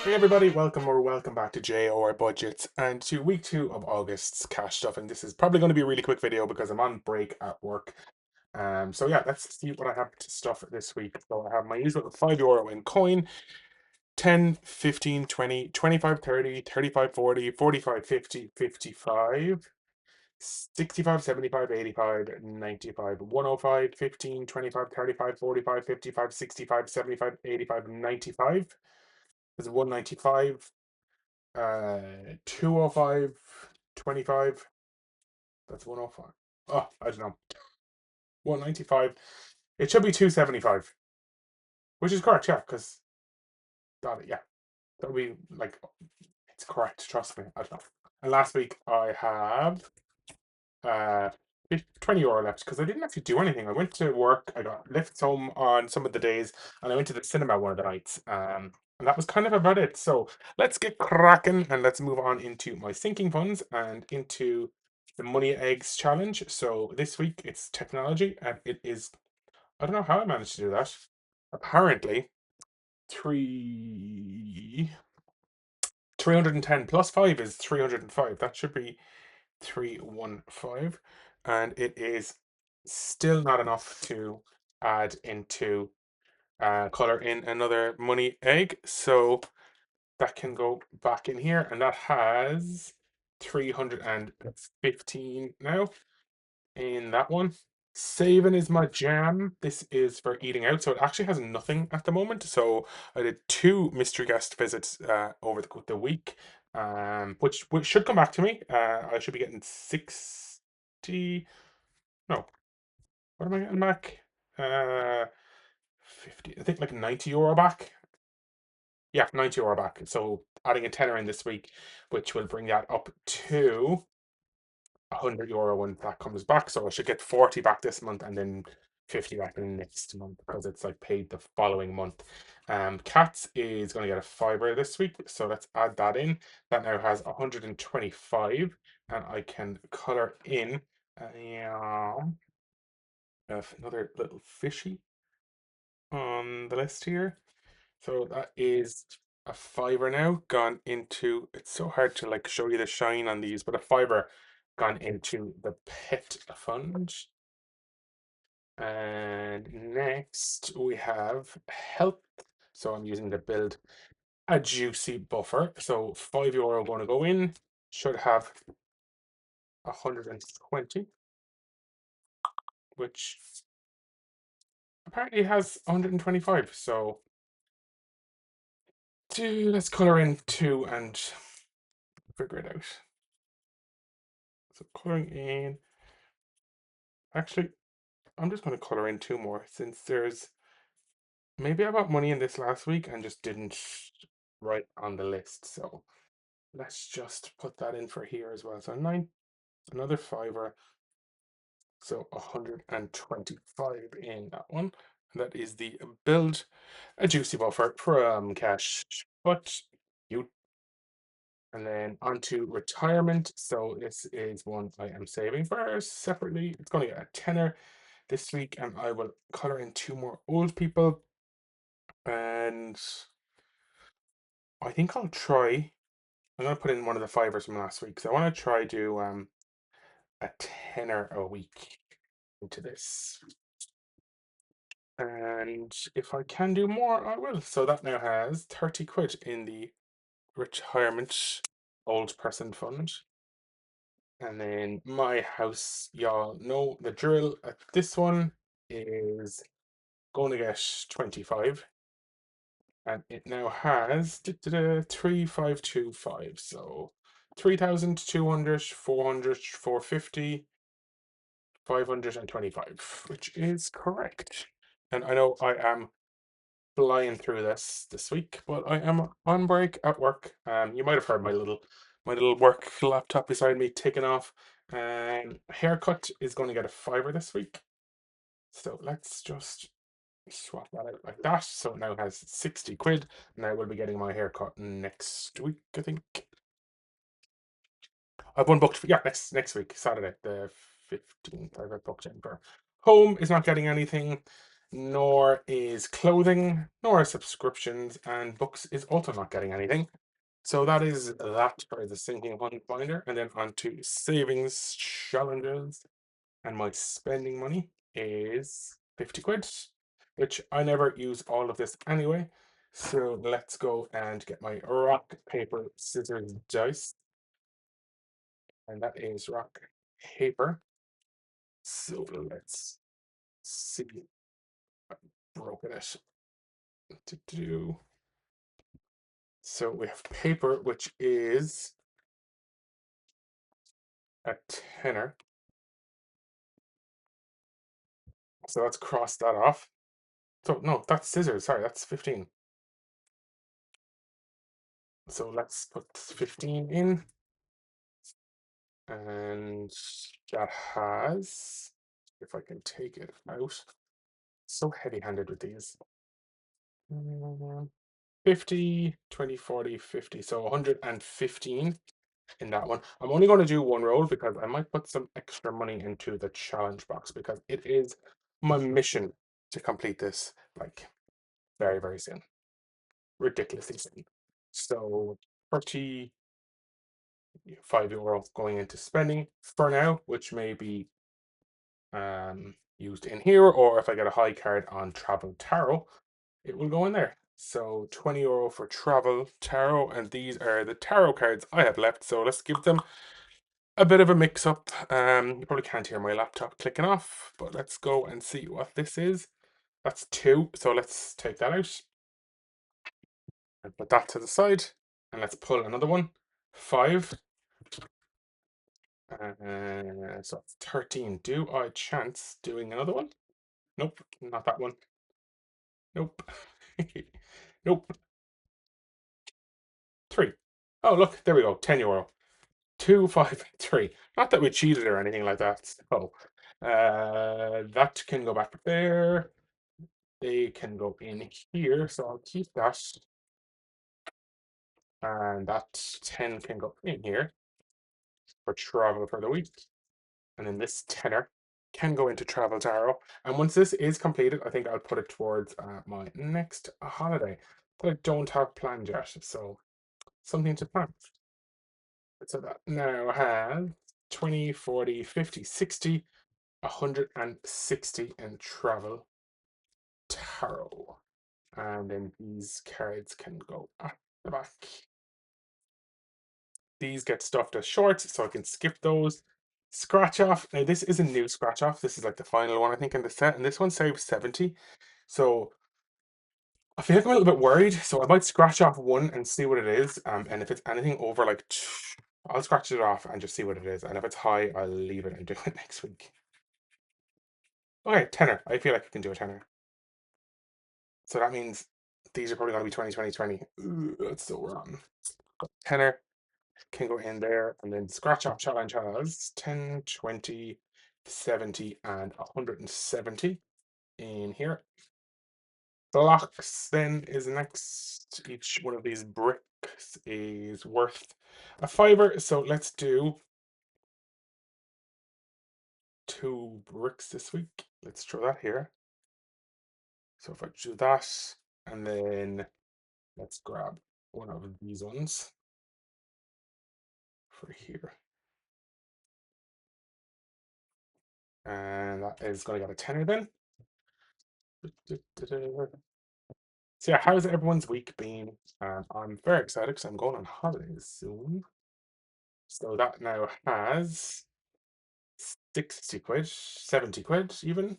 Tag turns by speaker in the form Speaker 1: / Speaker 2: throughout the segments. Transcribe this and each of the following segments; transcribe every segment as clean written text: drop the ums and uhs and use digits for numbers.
Speaker 1: Hey everybody, welcome back to JOR Budgets and to week 2 of August's cash stuff. And this is probably going to be a really quick video because I'm on break at work. So yeah, let's see what I have to stuff this week. So I have my usual €5 in coin, 10, 15, 20, 25, 30, 35, 40, 45, 50, 55, 65, 75, 85, 95, 105, 15, 25, 35, 45, 55, 65, 75, 85, 95. There's 195. 205, 25. That's 105. Oh, I don't know. 195. It should be 275, which is correct, yeah, because that, yeah, that'll be like, it's correct, trust me. I don't know. And last week I have uh €20 left because I didn't actually do anything. I went to work, I got lifts home on some of the days, and I went to the cinema one of the nights. And that was kind of about it. So let's get cracking and let's move on into my sinking funds and into the money eggs challenge. So this week it's technology, and it is, I don't know how I managed to do that. Apparently, three 310 plus 5 is 305. That should be 315, and it is still not enough to add into color in another money egg. So that can go back in here, and that has 315 now in that one. Saving is my jam. This is for eating out, so it actually has nothing at the moment. So I did two mystery guest visits over the week, which should come back to me. I should be getting 60. No, what am I getting back? 50. I think like €90 back. Yeah, €90 back. So adding a tenner in this week, which will bring that up to €100 when that comes back. So I should get 40 back this month and then 50 back in next month because it's like paid the following month. Cats is going to get a fiver this week, so let's add that in. That now has 125, and I can color in another little fishy on the list here. So that is a fiver now gone into. It's so hard to like show you the shine on these, but a fiver gone into the pet fund. And next we have health. So I'm using to build a juicy buffer. So €5 going to go in. Should have 120, which apparently has 125. So let's color in two and figure it out. So coloring in. Actually, I'm just going to color in two more since there's maybe I got money in this last week and just didn't write on the list. So let's just put that in for here as well. So nine, another fiver. So 125 in that one. And that is the build a juicy buffer from cash. But you and then onto retirement. So this is one I am saving for separately. It's going to get a tenner this week, and I will color in two more old people. And I think I'll try. I'm gonna put in one of the fivers from last week because I want to try do a tenner a week into this. And if I can do more, I will. So that now has 30 quid in the retirement old person fund. And then my house, y'all know the drill. This one is going to get 25. And it now has 3525. So 3,200, 400, 450, 525, which is correct. And I know I am flying through this week, but I am on break at work. You might have heard my little work laptop beside me ticking off. Haircut is going to get a fiver this week. So let's just swap that out like that. So it now has 60 quid. And I will be getting my haircut next week, I think. I've one booked for, yeah, next week, Saturday, the 15th. I've booked in for home is not getting anything. nor is clothing, nor subscriptions, and books is also not getting anything. So that is that for the sinking fund finder, and then on to savings challenges. And my spending money is 50 quid, which I never use all of this anyway. So let's go and get my rock, paper, scissors, dice. And that is rock, paper. So let's see. Broken it. To do. So we have paper, which is a tenner. So let's cross that off. So no, that's scissors. Sorry, that's 15. So let's put 15 in. And that has, if I can take it out, so heavy-handed with these. 50, 20, 40, 50. So 115 in that one. I'm only going to do one roll because I might put some extra money into the challenge box because it is my mission to complete this like very, very soon. Ridiculously soon. So 35 € going into spending for now, which may be used in here, or if I get a high card on Travel Tarot, it will go in there. So 20 € for Travel Tarot, and these are the tarot cards I have left. So let's give them a bit of a mix up. You probably can't hear my laptop clicking off, but let's go and see what this is. That's 2, so let's take that out and put that to the side, and let's pull another one. 5. So that's 13. Do I chance doing another one? Nope, not that one. Nope. Nope. 3. Oh, look, there we go. 10 €. 2, 5, 3. Not that we cheated or anything like that. So, that can go back there. They can go in here. So I'll keep that. And that 10 can go in here for travel for the week. And then this tenner can go into Travel Tarot. And once this is completed, I think I'll put it towards my next holiday that I don't have planned yet. So something to plan. So that now has 20, 40, 50, 60, 160 in Travel Tarot. And then these cards can go at the back. These get stuffed as shorts, so I can skip those. Scratch off. Now, this is a new scratch off. This is like the final one, I think, in the set. And this one saves 70. So I feel like I'm a little bit worried. So I might scratch off one and see what it is. And if it's anything over like, I'll scratch it off and just see what it is. And if it's high, I'll leave it and do it next week. Okay, tenner. I feel like I can do a tenner. So that means these are probably going to be 20, 20, 20. Ooh, that's so wrong. Tenner can go in there, and then scratch off challenge has 10, 20, 70, and 170 in here. Blocks then is next. Each one of these bricks is worth a fiver. So let's do 2 bricks this week. Let's throw that here. So if I do that, and then let's grab one of these ones for here. And that is going to get a tenner then. So yeah, how's everyone's week been? I'm very excited because I'm going on holidays soon. So that now has 60 quid, 70 quid even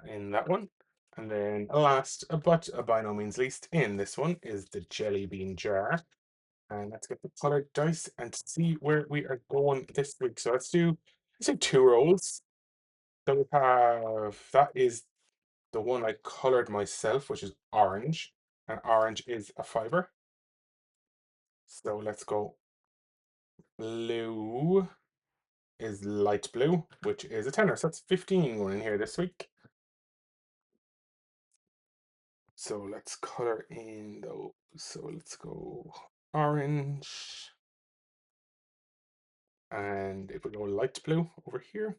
Speaker 1: in that one. And then last, but by no means least, in this one is the jelly bean jar. And let's get the colored dice and see where we are going this week. So let's do 2 rolls. So we have, that is the one I colored myself, which is orange. And orange is a fiver. So let's go. Blue is light blue, which is a tenner. So that's 15 going in here this week. So let's color in those. So let's go orange. And if we go light blue over here,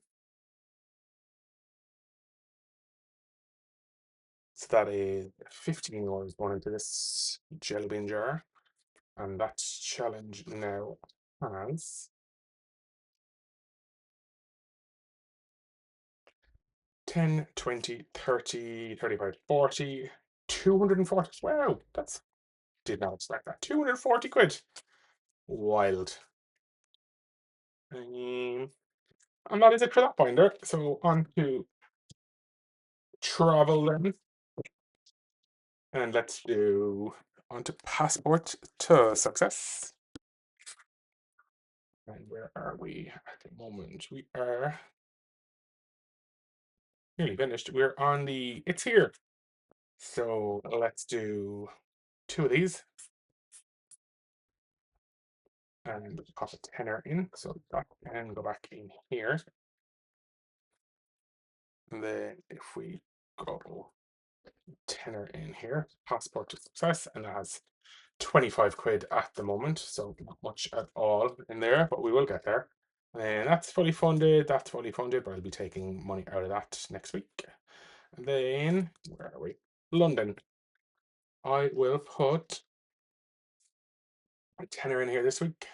Speaker 1: So that is 15 euros going into this jelly bean jar. And that challenge now has 10, 20, 30, 35, 40, 240. Wow, that's did not expect that. 240 quid. Wild. Um, and that is it for that binder. So on to travel then. And let's do on to passport to success. And where are we at the moment? We are nearly finished. We're on the it's here. So let's do two of these and pop a tenner in. So that can go back in here. And then if we go tenner in here, passport to success, and that has 25 quid at the moment. So not much at all in there, but we will get there. And that's fully funded. That's fully funded, but I'll be taking money out of that next week. And then, where are we? London. I will put a tenner in here this week.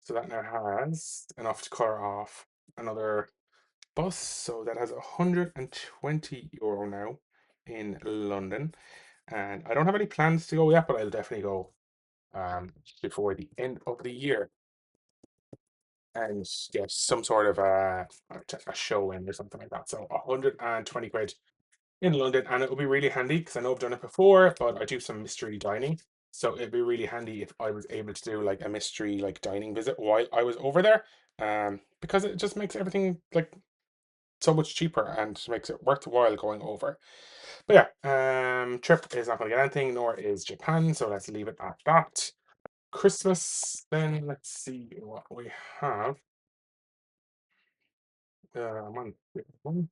Speaker 1: So that now has enough to clear off another bus. So that has 120 euro now in London. And I don't have any plans to go yet, but I'll definitely go before the end of the year and get some sort of a show in or something like that. So 120 quid in London, and it will be really handy because I know I've done it before, but I do some mystery dining. So it'd be really handy if I was able to do like a mystery like dining visit while I was over there. Because it just makes everything like so much cheaper and makes it worthwhile going over. But yeah, trip is not gonna get anything, nor is Japan, so let's leave it at that. Christmas, then let's see what we have. I'm on one.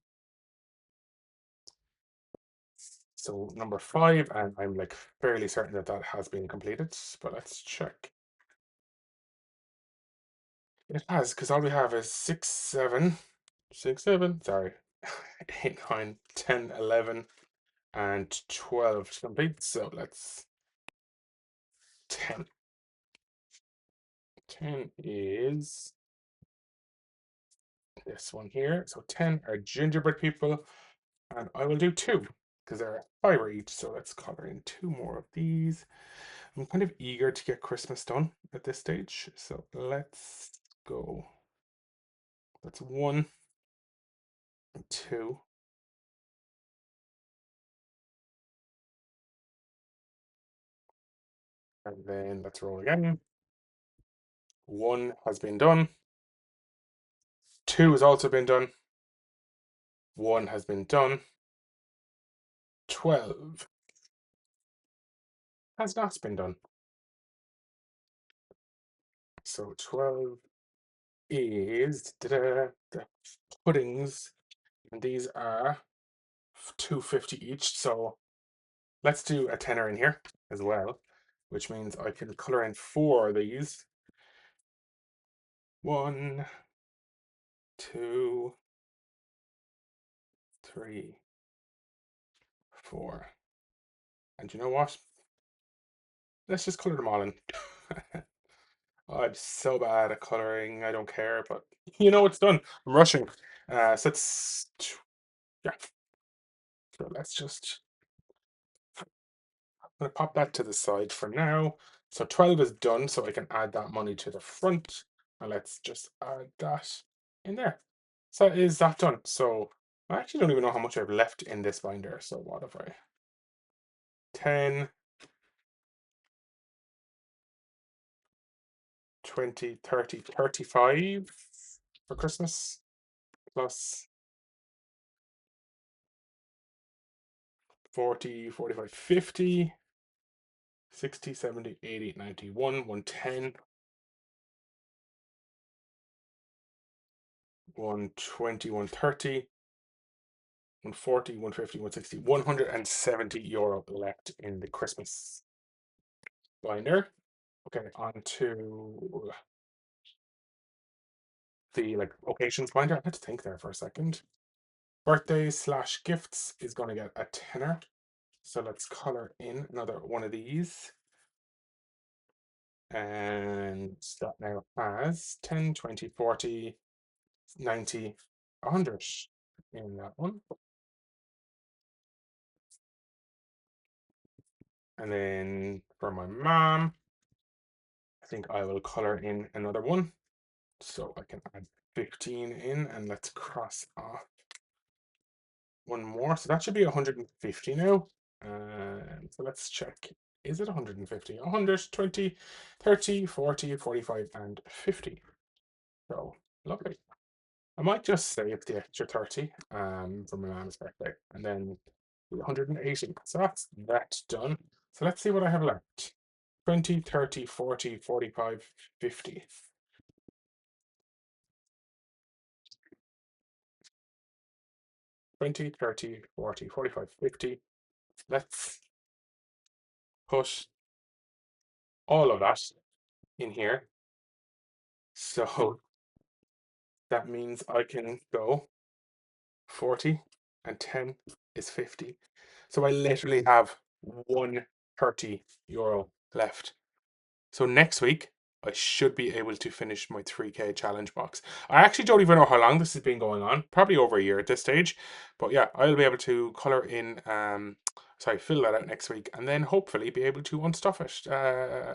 Speaker 1: So number five, and I'm like fairly certain that that has been completed, but let's check. It has, because all we have is 6, 7, 6, 7, sorry, 8, 9, 10, 11, and 12 to complete. So let's 10. 10 is this one here. So 10 are gingerbread people, and I will do two because they're fiber each. So let's color in two more of these. I'm kind of eager to get Christmas done at this stage. So let's go. That's one, two, and then let's roll again. One has been done. Two has also been done. One has been done. 12 has not been done. So 12 is the puddings, and these are 250 each. So let's do a tenner in here as well, which means I can color in four of these. One, two, three, four. And you know what? Let's just color them all in. I'm so bad at coloring. I don't care, but it's done. I'm rushing. So it's yeah. So let's just I'm gonna pop that to the side for now. So 12 is done, so I can add that money to the front. And let's just add that in there. So is that done? So I actually don't even know how much I've left in this binder. So what if I 10, 20, 30, 35 for Christmas plus 40, 45, 50, 60, 70, 80, 91, 110, 120, 130, 140, 150, 160, 170 euro left in the Christmas binder. Okay, on to the like occasions binder. I had to think there for a second. Birthdays slash gifts is going to get a tenner. So let's color in another one of these. And that now has 10, 20, 40, 90, 100 in that one. And then for my mom, I think I will color in another one. So I can add 15 in, and let's cross off one more. So that should be 150 now. So let's check. Is it 150? 100, 20, 30, 40, 45, and 50. So lovely. I might just save the extra 30 for my mom's birthday, and then 180. So that's that done. So let's see what I have left. 20, 30, 40, 45, 50. 20, 30, 40, 45, 50. Let's put all of that in here. So that means I can go 40 and 10 is 50. So I literally have 130 euro left. So next week, I should be able to finish my 3K challenge box. I actually don't even know how long this has been going on. Probably over a year at this stage. But yeah, I'll be able to color in, fill that out next week, and then hopefully be able to unstuff it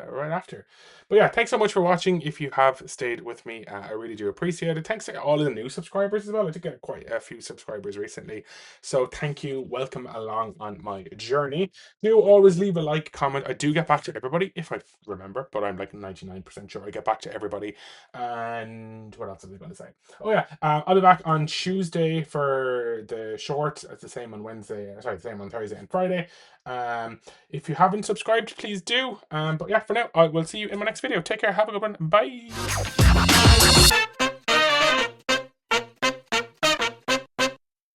Speaker 1: right after. But yeah, thanks so much for watching. If you have stayed with me, I really do appreciate it. Thanks to all of the new subscribers as well. I did get quite a few subscribers recently. So thank you. Welcome along on my journey. Do always leave a like, comment. I do get back to everybody if I remember, but I'm like 99% sure I get back to everybody. And what else was I going to say? Oh yeah, I'll be back on Tuesday for the short. It's the same on Wednesday. Sorry, the same on Thursday and Friday. If you haven't subscribed, please do. But yeah, for now, I will see you in my next video. Take care. Have a good one. Bye.